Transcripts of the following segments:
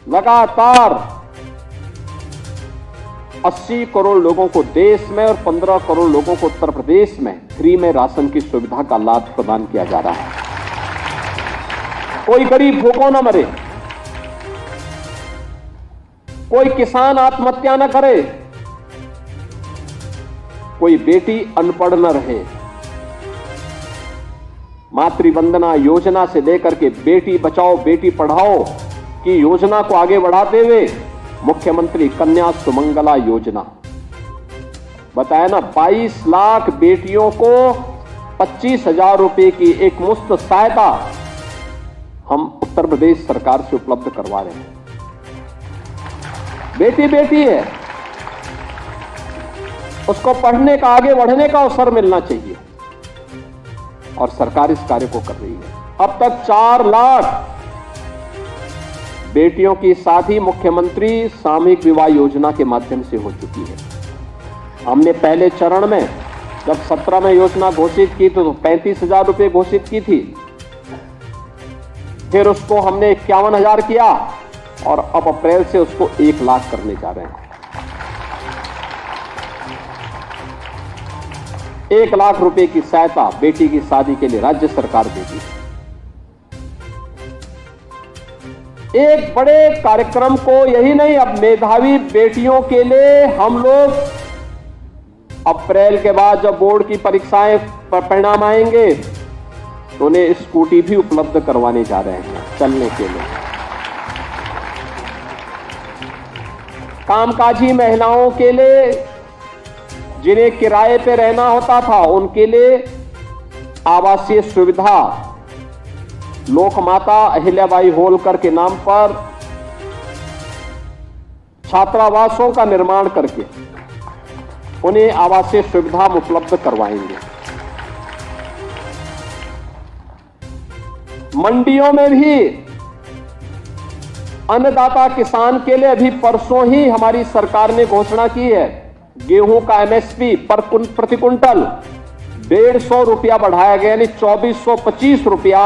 लगातार 80 करोड़ लोगों को देश में और 15 करोड़ लोगों को उत्तर प्रदेश में फ्री में राशन की सुविधा का लाभ प्रदान किया जा रहा है। कोई गरीब भूखों न मरे, कोई किसान आत्महत्या न करे, कोई बेटी अनपढ़ न रहे। मातृवंदना योजना से लेकर के बेटी बचाओ बेटी पढ़ाओ की योजना को आगे बढ़ाते हुए मुख्यमंत्री कन्या सुमंगला योजना बताया ना, 22 लाख बेटियों को 25,000 रुपए की एक मुफ्त सहायता हम उत्तर प्रदेश सरकार से उपलब्ध करवा रहे हैं। बेटी बेटी है, उसको पढ़ने का, आगे बढ़ने का अवसर मिलना चाहिए और सरकार इस कार्य को कर रही है। अब तक 4 लाख बेटियों की शादी मुख्यमंत्री सामूहिक विवाह योजना के माध्यम से हो चुकी है। हमने पहले चरण में जब 17 में योजना घोषित की तो 35,000 रुपए घोषित की थी, फिर उसको हमने 51,000 किया और अब अप्रैल से उसको 1 लाख करने जा रहे हैं। 1 लाख रुपए की सहायता बेटी की शादी के लिए राज्य सरकार देगी। एक बड़े कार्यक्रम को यही नहीं, अब मेधावी बेटियों के लिए हम लोग अप्रैल के बाद जब बोर्ड की परीक्षाएं परिणाम आएंगे तो उन्हें स्कूटी भी उपलब्ध करवाने जा रहे हैं चलने के लिए। कामकाजी महिलाओं के लिए, जिन्हें किराए पे रहना होता था, उनके लिए आवासीय सुविधा लोकमाता अहिल्याबाई होलकर के नाम पर छात्रावासों का निर्माण करके उन्हें आवासीय सुविधा उपलब्ध करवाएंगे। मंडियों में भी अन्नदाता किसान के लिए अभी परसों ही हमारी सरकार ने घोषणा की है, गेहूं का एमएसपी प्रति कुंटल 150 रुपया बढ़ाया गया, यानी 2425 रुपया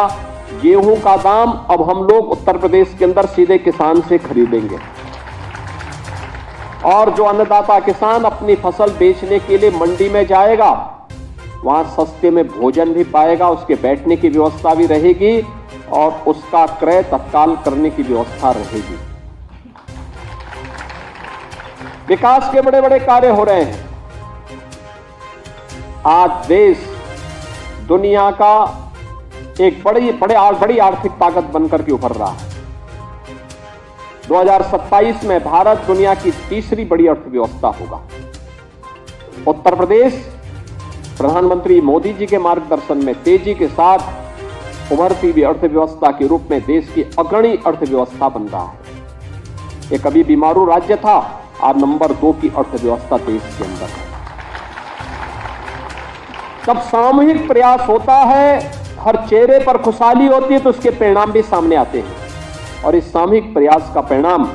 गेहूं का दाम अब हम लोग उत्तर प्रदेश के अंदर सीधे किसान से खरीदेंगे। और जो अन्नदाता किसान अपनी फसल बेचने के लिए मंडी में जाएगा, वहां सस्ते में भोजन भी पाएगा, उसके बैठने की व्यवस्था भी रहेगी और उसका क्रय तत्काल करने की व्यवस्था रहेगी। विकास के बड़े बड़े कार्य हो रहे हैं। आज देश दुनिया का एक बड़ी आर्थिक ताकत बनकर के उभर रहा है। 2027 में भारत दुनिया की तीसरी बड़ी अर्थव्यवस्था होगा। उत्तर प्रदेश प्रधानमंत्री मोदी जी के मार्गदर्शन में तेजी के साथ उभरती हुई अर्थव्यवस्था के रूप में देश की अग्रणी अर्थव्यवस्था बन रहा है। एक कभी बीमारू राज्य था, आज नंबर 2 की अर्थव्यवस्था देश के अंदर है। जब सामूहिक प्रयास होता है, हर चेहरे पर खुशहाली होती है, तो उसके परिणाम भी सामने आते हैं और इस सामूहिक प्रयास का परिणाम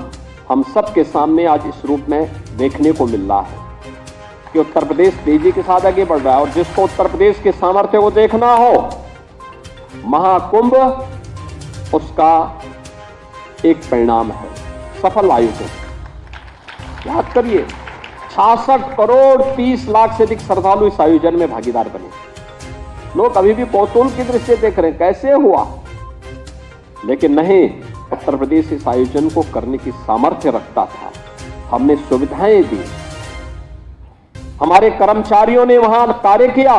हम सबके सामने आज इस रूप में देखने को मिल रहा है कि उत्तर प्रदेश तेजी के साथ आगे बढ़ रहा है। और जिसको उत्तर प्रदेश के सामर्थ्य को देखना हो, महाकुंभ उसका एक परिणाम है, सफल आयोजन। याद करिए, 66 करोड़ 30 लाख से अधिक श्रद्धालु इस आयोजन में भागीदार बने। लोग अभी भी कौतूहल की दृष्टि से देख रहे हैं कैसे हुआ, लेकिन नहीं, उत्तर प्रदेश इस आयोजन को करने की सामर्थ्य रखता था। हमने सुविधाएं दी, हमारे कर्मचारियों ने वहां कार्य किया।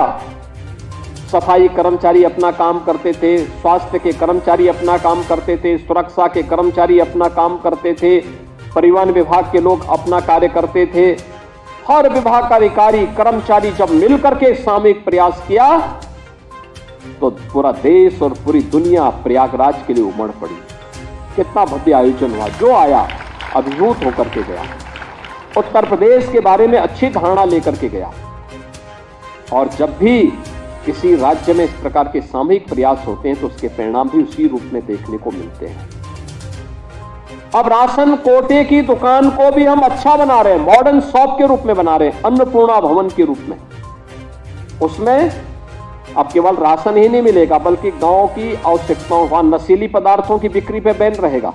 सफाई कर्मचारी अपना काम करते थे, स्वास्थ्य के कर्मचारी अपना काम करते थे, सुरक्षा के कर्मचारी अपना काम करते थे, परिवहन विभाग के लोग अपना कार्य करते थे। हर विभाग का अधिकारी कर्मचारी जब मिलकर के सामूहिक प्रयास किया तो पूरा देश और पूरी दुनिया प्रयागराज के लिए उमड़ पड़ी। कितना भव्य आयोजन हुआ, जो आया अभिभूत होकर के गया, उत्तर प्रदेश के बारे में अच्छी धारणा लेकर के गया। और जब भी किसी राज्य में इस प्रकार के सामूहिक प्रयास होते हैं तो उसके परिणाम भी उसी रूप में देखने को मिलते हैं। अब राशन कोटे की दुकान को भी हम अच्छा बना रहे हैं, मॉडर्न शॉप के रूप में बना रहे हैं, अन्नपूर्णा भवन के रूप में। उसमें अब केवल राशन ही नहीं मिलेगा, बल्कि गांव की आवश्यकताओं, वहां नशीली पदार्थों की बिक्री पे बैन रहेगा,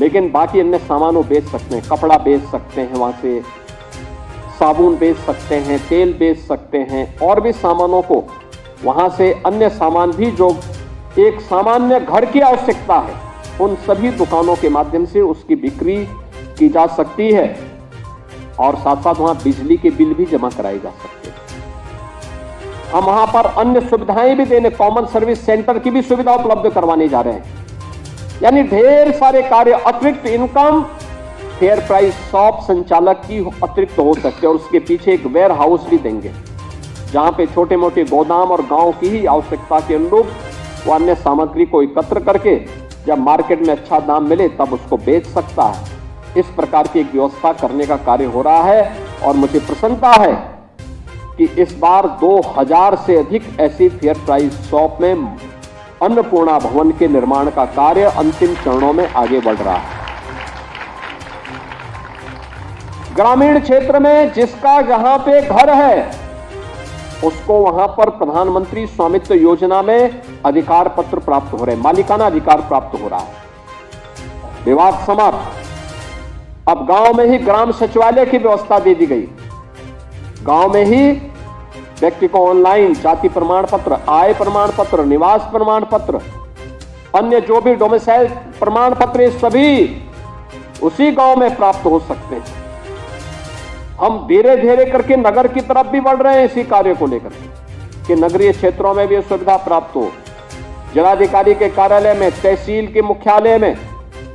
लेकिन बाकी अन्य सामानों बेच सकते हैं, कपड़ा बेच सकते हैं, वहां से साबुन बेच सकते हैं, तेल बेच सकते हैं, और भी सामानों को वहां से अन्य सामान भी जो एक सामान्य घर की आवश्यकता है, उन सभी दुकानों के माध्यम से उसकी बिक्री की जा सकती है और साथ साथ वहां बिजली के बिल भी जमा कराए जा सकते हैं। हम वहां पर अन्य सुविधाएं भी देने, कॉमन सर्विस सेंटर की भी सुविधा उपलब्ध करवाने जा रहे हैं। यानी ढेर सारे कार्य, अतिरिक्त इनकम फेयर प्राइस शॉप संचालक की अतिरिक्त हो सकते हैं और उसके पीछे एक वेयर हाउस भी देंगे जहां पे छोटे मोटे गोदाम और गांव की ही आवश्यकता के अनुरूप वो अन्य सामग्री को एकत्र करके जब मार्केट में अच्छा दाम मिले तब उसको बेच सकता है। इस प्रकार की एक व्यवस्था करने का कार्य हो रहा है और मुझे प्रसन्नता है कि इस बार 2000 से अधिक ऐसी फेयर प्राइस शॉप में अन्नपूर्णा भवन के निर्माण का कार्य अंतिम चरणों में आगे बढ़ रहा है। ग्रामीण क्षेत्र में जिसका जहां पे घर है उसको वहां पर प्रधानमंत्री स्वामित्व योजना में अधिकार पत्र प्राप्त हो रहे हैं, मालिकाना अधिकार प्राप्त हो रहा है। विवाद समाप्त। अब गांव में ही ग्राम सचिवालय की व्यवस्था दे दी गई। गांव में ही व्यक्ति को ऑनलाइन जाति प्रमाण पत्र, आय प्रमाण पत्र, निवास प्रमाण पत्र, अन्य जो भी डोमिसाइल प्रमाण पत्र सभी उसी गांव में प्राप्त हो सकते हैं। हम धीरे धीरे करके नगर की तरफ भी बढ़ रहे हैं इसी कार्य को लेकर कि नगरीय क्षेत्रों में भी सुविधा प्राप्त हो। जिलाधिकारी के कार्यालय में, तहसील के मुख्यालय में,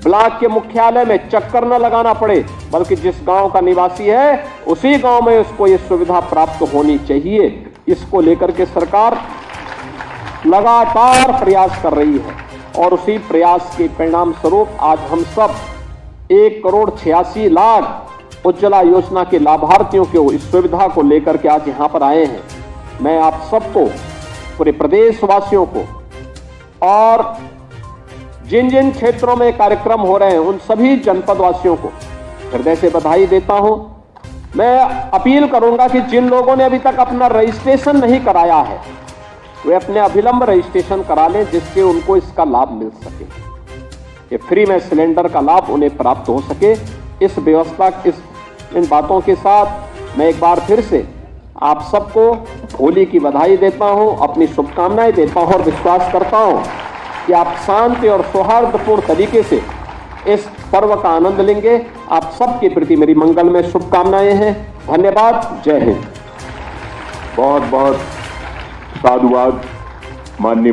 ब्लॉक के मुख्यालय में चक्कर न लगाना पड़े, बल्कि जिस गांव का निवासी है उसी गांव में उसको ये सुविधा प्राप्त होनी चाहिए। इसको लेकर के सरकार लगातार प्रयास कर रही है और उसी प्रयास के परिणाम स्वरूप आज हम सब 1,86,00,000 उज्ज्वला योजना के लाभार्थियों को इस सुविधा को लेकर के आज यहां पर आए हैं। मैं आप सबको, पूरे प्रदेशवासियों को और जिन जिन क्षेत्रों में कार्यक्रम हो रहे हैं उन सभी जनपद वासियों को हृदय से बधाई देता हूं। मैं अपील करूंगा कि जिन लोगों ने अभी तक अपना रजिस्ट्रेशन नहीं कराया है वे अपने अभिलंब रजिस्ट्रेशन करा लें, जिससे उनको इसका लाभ मिल सके, ये फ्री में सिलेंडर का लाभ उन्हें प्राप्त हो सके। इस व्यवस्था, इन बातों के साथ मैं एक बार फिर से आप सबको होली की बधाई देता हूं, अपनी शुभकामनाएं देता हूं और विश्वास करता हूं कि आप शांति और सौहार्दपूर्ण तरीके से इस पर्व का आनंद लेंगे। आप सबके प्रति मेरी मंगलमय शुभकामनाएं हैं। धन्यवाद। जय हिंद। बहुत बहुत साधुवाद माननीय